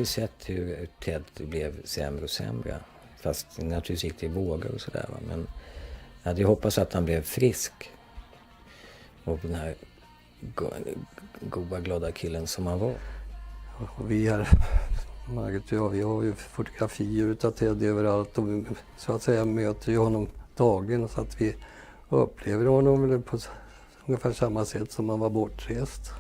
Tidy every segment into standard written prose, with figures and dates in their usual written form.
sett hur Ted blev sämre och sämre. Fast naturligtvis gick det i vågor och sådär. Men jag hade ju hoppats att han blev frisk. Och den här goda, glada killen som han var. Och vi här, Margit och jag, vi har ju fotografier utav Ted överallt. Och vi, så att säga, möter ju honom dagligen. Så att vi upplever honom på ungefär samma sätt som han var bortrest.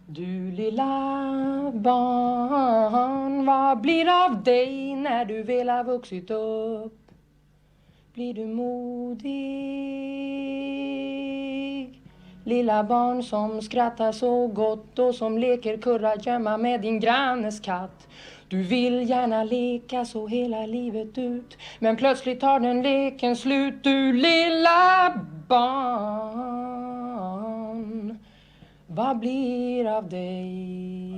Du lilla barn, vad blir av dig när du väl har vuxit upp? Blir du modig? Lilla barn som skrattar så gott och som leker kurragömma med din grannes katt. Du vill gärna leka så hela livet ut, men plötsligt tar den leken slut. Du lilla barn, vad blir av dig?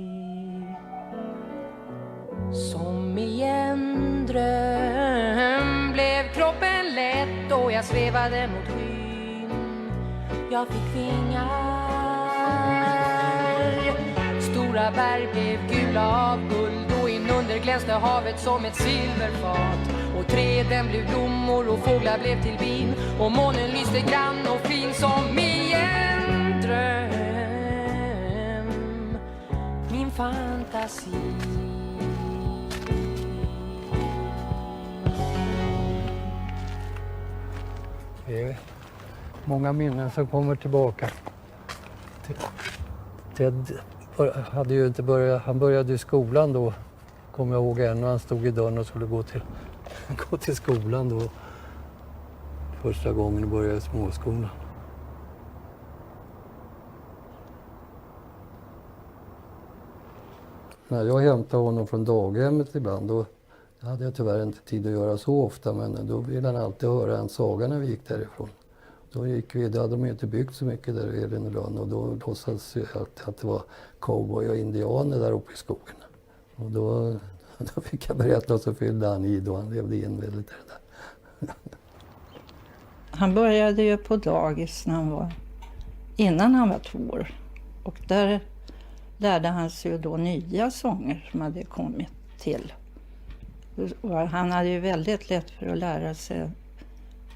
Som i en dröm blev kroppen lätt och jag svävade mot skyn. Jag fick vingar. Stora berg blev gula av guld och inunder glänste havet som ett silverfat. Och träden blev blommor och fåglar blev till bin och månen lyste grann och fin som i en dröm. Min fantasi. Det är många minnen som kommer tillbaka. Ted hade ju inte börjat, han började i skolan då, kommer jag ihåg än, och han stod i dörren och skulle gå till skolan då. Första gången jag började i småskolan. När jag hämtade honom från daghemmet ibland, då hade jag tyvärr inte tid att göra så ofta, men då ville han alltid höra en saga när vi gick därifrån. Då hade de inte byggt så mycket där i Edenlund och då låtsades jag att det var cowboy och indianer där uppe i skogen. Och då fick jag berätta och så fyllde han i då, han levde in väldigt där. Han började ju på dagis innan han var 2 år. Och där lärde han sig ju då nya sånger som hade kommit till. Och han hade ju väldigt lätt för att lära sig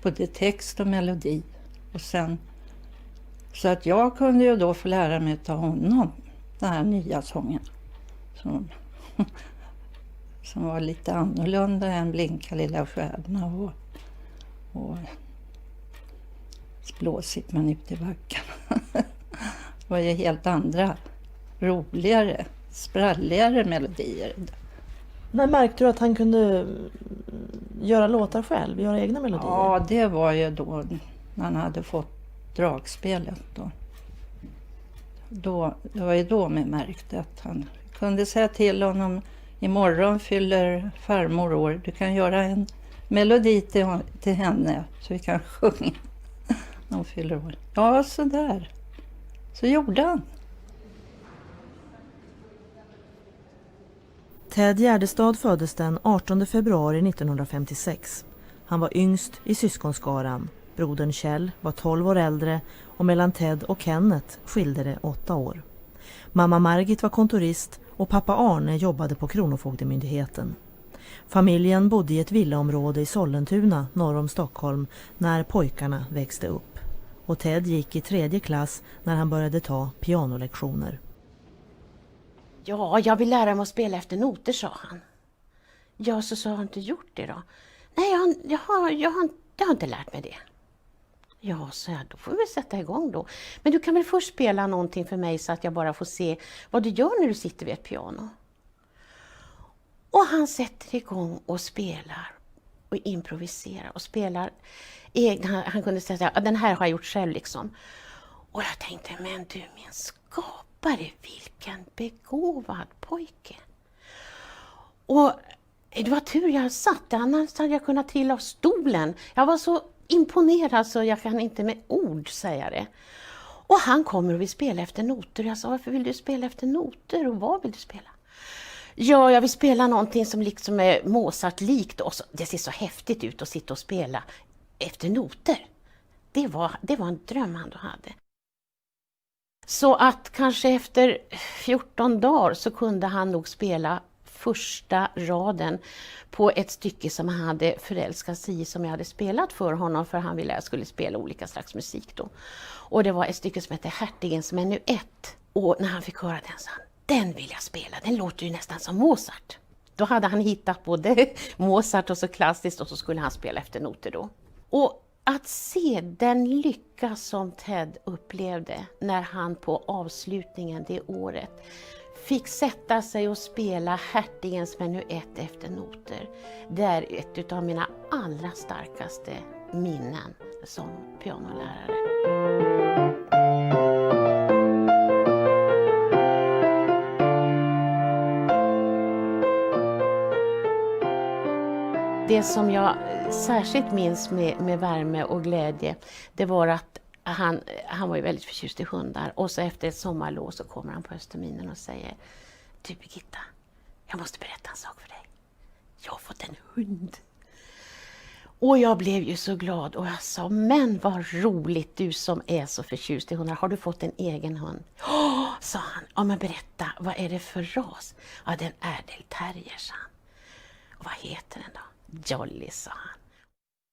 både text och melodi. Och sen, så att jag kunde ju då få lära mig av honom den här nya sången. Som var lite annorlunda än Blinka lilla stjärna och Blåsigt man ute i backarna. Det var ju helt andra, roligare, spralligare melodier. När märkte du att han kunde göra låtar själv, göra egna melodier? Ja, det var ju då när han hade fått dragspelet. Det var ju då man märkte att han kunde säga till honom, imorgon fyller farmor år, du kan göra en melodi till henne så vi kan sjunga. Hon fyller år. Ja, så där. Så gjorde han. Ted Gärdestad föddes den 18 februari 1956. Han var yngst i syskonskaran. Brodern Kjell var 12 år äldre och mellan Ted och Kenneth skilde det 8 år. Mamma Margit var kontorist och pappa Arne jobbade på Kronofogdemyndigheten. Familjen bodde i ett villaområde i Sollentuna norr om Stockholm när pojkarna växte upp. Och Ted gick i 3:e klass när han började ta pianolektioner. Ja, jag vill lära mig att spela efter noter, sa han. Ja, så har jag inte gjort det då. Nej, jag har inte lärt mig det. Ja, så jag, då får vi sätta igång då. Men du kan väl först spela någonting för mig så att jag bara får se vad du gör när du sitter vid ett piano. Och han sätter igång och spelar och improviserar och spelar. Han kunde säga att den här har jag gjort själv liksom. Och jag tänkte, men du min skapare, vilken begåvad pojke. Och det var tur jag satt, annars hade jag kunnat trilla av stolen. Jag var så imponerad så jag kan inte med ord säga det. Och han kommer och vill spela efter noter. Jag sa, varför vill du spela efter noter och vad vill du spela? Ja, jag vill spela någonting som liksom är Mozart-likt. Och så, det ser så häftigt ut att sitta och spela efter noter. Det var en dröm han då hade. Så att kanske efter 14 dagar så kunde han nog spela första raden på ett stycke som han hade förälskat sig i, som jag hade spelat för honom, för han ville att jag skulle spela olika slags musik då. Och det var ett stycke som heter Hertigens menuett. Och när han fick höra den sa han, den vill jag spela, den låter ju nästan som Mozart. Då hade han hittat både Mozart och så klassiskt, och så skulle han spela efter noter då. Och att se den lycka som Ted upplevde när han på avslutningen det året fick sätta sig och spela Hertigens menuett efter noter. Det är ett av mina allra starkaste minnen som pianolärare. Det som jag särskilt minns med värme och glädje, det var att han var ju väldigt förtjust i hundar. Och så efter ett sommarlov så kommer han på höstterminen och säger, du Birgitta, jag måste berätta en sak för dig. Jag har fått en hund. Och jag blev ju så glad och jag sa, men vad roligt, du som är så förtjust i hundar. Har du fått en egen hund? Åh, sa han. Ja, men berätta, vad är det för ras? Ja, det är en Airedale-terrier, sa han. Och vad heter den då? Jolly, sa han.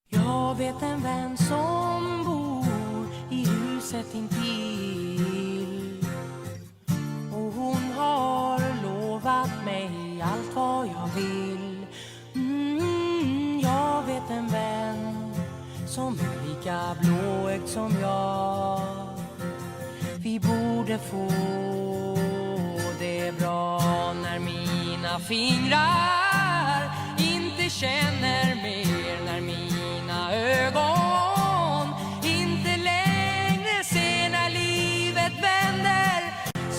Jag vet en vän som bor i huset intill, och hon har lovat mig allt vad jag vill. Jag vet en vän som är lika blåögd som jag. Vi borde få det bra när mina fingrar inte känner